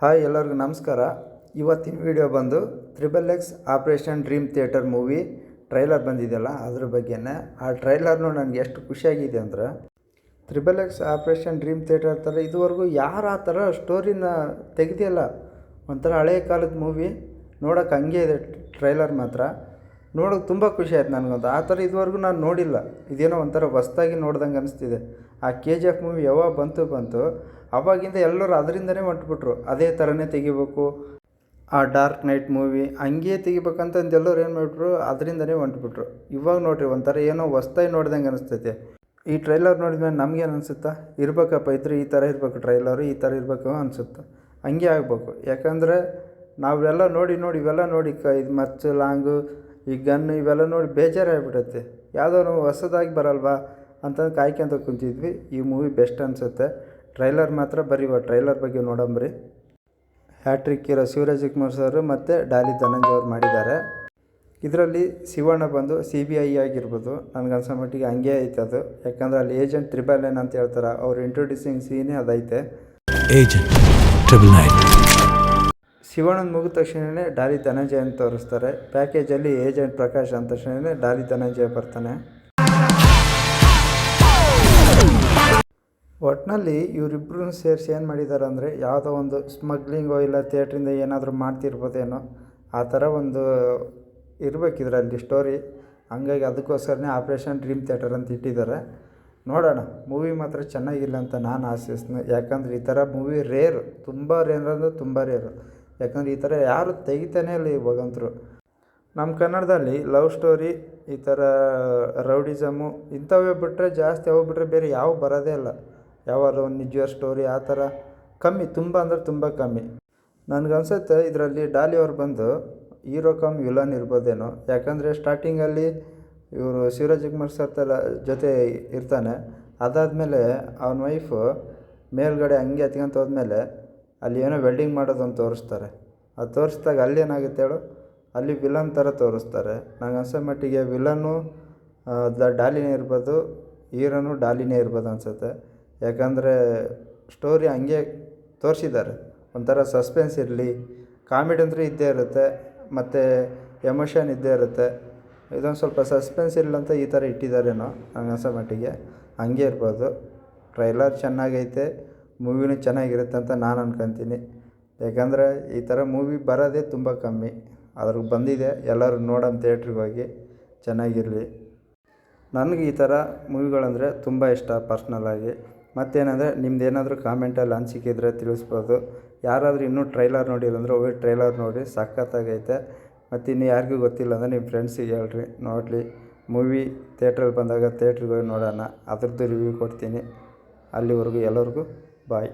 Hi ಎಲ್ಲರಿಗೂ ನಮಸ್ಕಾರ. ಇವತ್ತಿನ ವಿಡಿಯೋ ಬಂದು XXX operation dream theater movie trailer ಬಂದಿದೆಯಲ್ಲ ಅದ್ರ ಬಗ್ಗೆನೇ. ಆ ಟ್ರೈಲರ್ನು ನನಗೆ ಎಷ್ಟು ಖುಷಿಯಾಗಿದೆ ಅಂದರೆ, XXX ಆಪರೇಷನ್ ಡ್ರೀಮ್ ಥಿಯೇಟರ್ ಥರ ಇದುವರೆಗೂ ಯಾರು ಆ ಥರ ಸ್ಟೋರಿನ ತೆಗೆದಿಲ್ಲ. ಒಂಥರ ಹಳೆಯ ಕಾಲದ ಮೂವಿ ನೋಡೋಕೆ ಹಂಗೆ ಇದೆ. ಟ್ರೈಲರ್ ಮಾತ್ರ ನೋಡೋಕೆ ತುಂಬ ಖುಷಿ ಆಯ್ತು ನನಗಂತ. ಆ ಥರ ಇದುವರೆಗೂ ನಾನು ನೋಡಿಲ್ಲ. ಇದೇನೋ ಒಂಥರ ಹೊಸ್ದಾಗಿ ನೋಡ್ದಂಗೆ ಅನಿಸ್ತಿದೆ. ಆ KGF ಮೂವಿ ಯಾವಾಗ ಬಂತು ಅವಾಗಿಂದ ಎಲ್ಲರೂ ಅದರಿಂದನೇ ಹೊಂಟ್ಬಿಟ್ರು. ಅದೇ ಥರನೇ ತೆಗಿಬೇಕು, ಆ ಡಾರ್ಕ್ ನೈಟ್ ಮೂವಿ ಹಂಗೆ ತೆಗಿಬೇಕಂತಂದು ಎಲ್ಲರೂ ಏನು ಮಾಡಿಬಿಟ್ರು, ಅದರಿಂದನೇ ಹೊಂಟ್ಬಿಟ್ರು. ಇವಾಗ ನೋಡಿರಿ ಒಂಥರ ಏನೋ ಹೊಸ್ದಾಗಿ ನೋಡ್ದಂಗೆ ಅನಿಸ್ತೈತೆ. ಈ ಟ್ರೈಲರ್ ನೋಡಿದ್ಮೇಲೆ ನಮಗೇನು ಅನಿಸುತ್ತಾ, ಇರಬೇಕಪ್ಪ ಇದ್ರೆ ಈ ಥರ ಇರಬೇಕು ಟ್ರೈಲರು, ಈ ಥರ ಇರಬೇಕು ಅನಿಸುತ್ತೆ. ಹಂಗೆ ಆಗಬೇಕು. ಯಾಕಂದರೆ ನಾವೆಲ್ಲ ನೋಡಿ ಇವೆಲ್ಲ ನೋಡಿ ಇದು ಮರ್ಚು ಲಾಂಗು ಈ ಗನ್ನು ಇವೆಲ್ಲ ನೋಡಿ ಬೇಜಾರಾಗಿಬಿಡುತ್ತೆ. ಯಾವುದೋ ಹೊಸದಾಗಿ ಬರಲ್ವಾ ಅಂತಂದು ಕಾಯ್ಕೊಂತ ಕುಂತಿದ್ವಿ. ಈ ಮೂವಿ ಬೆಸ್ಟ್ ಅನಿಸುತ್ತೆ. ಟ್ರೈಲರ್ ಮಾತ್ರ ಟ್ರೈಲರ್ ಬಗ್ಗೆ ನೋಡಂಬ್ರಿ. ಹ್ಯಾಟ್ರಿಕ್ ಹೀರೋ ಶಿವರಾಜಕುಮಾರ್ ಸರ್ ಮತ್ತು ಡಾಲಿ ಧನಂಜಯ ಅವ್ರು ಮಾಡಿದ್ದಾರೆ. ಇದರಲ್ಲಿ ಶಿವಣ್ಣ ಬಂದು CBI ಆಗಿರ್ಬೋದು. ನನಗನ್ಸೋ ಮಟ್ಟಿಗೆ ಹಂಗೆ ಐತೆ ಅದು. ಯಾಕಂದರೆ ಅಲ್ಲಿ ಏಜೆಂಟ್ 999 ಅಂತ ಹೇಳ್ತಾರೆ. ಅವ್ರು ಇಂಟ್ರೊಡ್ಯೂಸಿಂಗ್ ಸೀನೇ ಅದೈತೆ. ಏಜೆಂಟ್ 999 ಶಿವಣ್ಣನ ಮುಗಿದ ತಕ್ಷಣವೇ ಡಾಲಿ ಧನಂಜಯ ಅಂತ ತೋರಿಸ್ತಾರೆ. ಪ್ಯಾಕೇಜಲ್ಲಿ ಏಜೆಂಟ್ ಪ್ರಕಾಶ್ ಅಂದ ತಕ್ಷಣವೇ ಡಾಲಿ ಧನಂಜಯ ಬರ್ತಾನೆ. ಒಟ್ಟಿನಲ್ಲಿ ಇವರಿಬ್ಬರೂ ಸೇರಿಸಿ ಏನು ಮಾಡಿದ್ದಾರೆ ಅಂದರೆ, ಯಾವುದೋ ಒಂದು ಸ್ಮಗ್ಲಿಂಗೋ ಇಲ್ಲ ಥಿಯೇಟ್ರಿಂದ ಏನಾದರೂ ಮಾಡ್ತಿರ್ಬೋದೇನೋ ಆ ಥರ ಒಂದು ಇರಬೇಕಿದ್ರಲ್ಲಿ ಸ್ಟೋರಿ. ಹಂಗಾಗಿ ಅದಕ್ಕೋಸ್ಕರನೇ ಆಪರೇಷನ್ ಡ್ರೀಮ್ ಥಿಯೇಟರ್ ಅಂತ ಇಟ್ಟಿದ್ದಾರೆ. ನೋಡೋಣ. ಮೂವಿ ಮಾತ್ರ ಚೆನ್ನಾಗಿಲ್ಲ ಅಂತ ನಾನು ಆಶಿಸ್ತೀನಿ. ಯಾಕಂದರೆ ಈ ಥರ ಮೂವಿ ರೇರು, ತುಂಬ ರೇರ್ ಅಂದರೆ ತುಂಬ ರೇರು. ಯಾಕಂದರೆ ಈ ಥರ ಯಾರು ತೆಗಿತಾನೇ ಇಲ್ಲ ಇವಾಗಂತರೂ. ನಮ್ಮ ಕನ್ನಡದಲ್ಲಿ ಲವ್ ಸ್ಟೋರಿ, ಈ ಥರ ರೌಡಿಸಮು ಇಂಥವೇ ಬಿಟ್ಟರೆ ಜಾಸ್ತಿ ಬಿಟ್ಟರೆ ಬೇರೆ ಯಾವ ಬರೋದೇ ಇಲ್ಲ. ಯಾವಾಗಲೂ ಒಂದು ನಿಜವಾದ ಸ್ಟೋರಿ ಆ ಥರ ಕಮ್ಮಿ, ತುಂಬ ಅಂದರೆ ತುಂಬ ಕಮ್ಮಿ. ನನಗನ್ಸುತ್ತೆ ಇದರಲ್ಲಿ ಡಾಲಿ ಅವ್ರು ಬಂದು ಹೀರೋ ಕಮ್ ವಿಲನ್ ಇರ್ಬೋದೇನೋ. ಯಾಕಂದರೆ ಸ್ಟಾರ್ಟಿಂಗಲ್ಲಿ ಇವರು ಶಿವರಾಜಕುಮಾರ್ ಸರ್ ಜೊತೆ ಇರ್ತಾನೆ. ಅದಾದಮೇಲೆ ಅವನ ವೈಫು ಮೇಲ್ಗಡೆ ಹಂಗೆ ಹತ್ಕೊಂತ ಹೋದ್ಮೇಲೆ ಅಲ್ಲಿ ಏನೋ ವೆಲ್ಡಿಂಗ್ ಮಾಡೋದನ್ನು ತೋರಿಸ್ತಾರೆ. ಅದು ತೋರಿಸ್ದಾಗ ಅಲ್ಲಿ ಏನಾಗುತ್ತೆ ಹೇಳು, ಅಲ್ಲಿ ವಿಲನ್ ಥರ ತೋರಿಸ್ತಾರೆ. ನಂಗೆ ಅನ್ಸೋ ಮಟ್ಟಿಗೆ ವಿಲನ್ನು ಡಾಲಿನೇ ಇರ್ಬೋದು, ಹೀರೋನು ಡಾಲಿನೇ ಇರ್ಬೋದು ಅನಿಸುತ್ತೆ. ಯಾಕಂದರೆ ಸ್ಟೋರಿ ಹಂಗೆ ತೋರಿಸಿದ್ದಾರೆ. ಒಂಥರ ಸಸ್ಪೆನ್ಸ್ ಇರಲಿ, ಕಾಮಿಡಿ ಅಂದರೆ ಇದ್ದೇ ಇರುತ್ತೆ, ಮತ್ತು ಎಮೋಷನ್ ಇದ್ದೇ ಇರುತ್ತೆ. ಇದೊಂದು ಸ್ವಲ್ಪ ಸಸ್ಪೆನ್ಸ್ ಇರಲಿ ಅಂತ ಈ ಥರ ಇಟ್ಟಿದ್ದಾರೇನೋ ನಂಗೆ ಅನ್ಸೋ ಮಟ್ಟಿಗೆ. ಹಂಗೆ ಇರ್ಬೋದು. ಟ್ರೈಲರ್ ಚೆನ್ನಾಗೈತೆ, ಮೂವಿನೂ ಚೆನ್ನಾಗಿರುತ್ತೆ ಅಂತ ನಾನು ಅನ್ಕೊತೀನಿ. ಯಾಕಂದರೆ ಈ ಥರ ಮೂವಿ ಬರೋದೇ ತುಂಬ ಕಮ್ಮಿ. ಅದ್ರಿಗೆ ಬಂದಿದೆ, ಎಲ್ಲರೂ ನೋಡೋಣ ಥಿಯೇಟ್ರಿಗೆ ಹೋಗಿ, ಚೆನ್ನಾಗಿರಲಿ. ನನಗೆ ಈ ಥರ ಮೂವಿಗಳಂದರೆ ತುಂಬ ಇಷ್ಟ ಪರ್ಸ್ನಲಾಗಿ. ಮತ್ತೇನೆಂದರೆ ನಿಮ್ದು ಏನಾದರೂ ಕಾಮೆಂಟಲ್ಲಿ ಅನಿಸಿಕಿದ್ರೆ ತಿಳಿಸ್ಬೋದು. ಯಾರಾದರೂ ಇನ್ನೂ ಟ್ರೈಲರ್ ನೋಡಿಲ್ಲ ಅಂದರೆ ಹೋಗಿ ಟ್ರೈಲರ್ ನೋಡಿ, ಸಖತ್ತಾಗೈತೆ. ಮತ್ತು ಇನ್ನು ಯಾರಿಗೂ ಗೊತ್ತಿಲ್ಲ ಅಂದರೆ ನಿಮ್ಮ ಫ್ರೆಂಡ್ಸಿಗೆ ಹೇಳ್ರಿ, ನೋಡಲಿ. ಮೂವಿ ಥಿಯೇಟ್ರಲ್ಲಿ ಬಂದಾಗ ಥಿಯೇಟ್ರಿಗೆ ಹೋಗಿ ನೋಡೋಣ, ಅದ್ರದ್ದು ರಿವ್ಯೂ ಕೊಡ್ತೀನಿ. ಅಲ್ಲಿವರೆಗೂ ಎಲ್ಲರಿಗೂ ಬಾಯ್.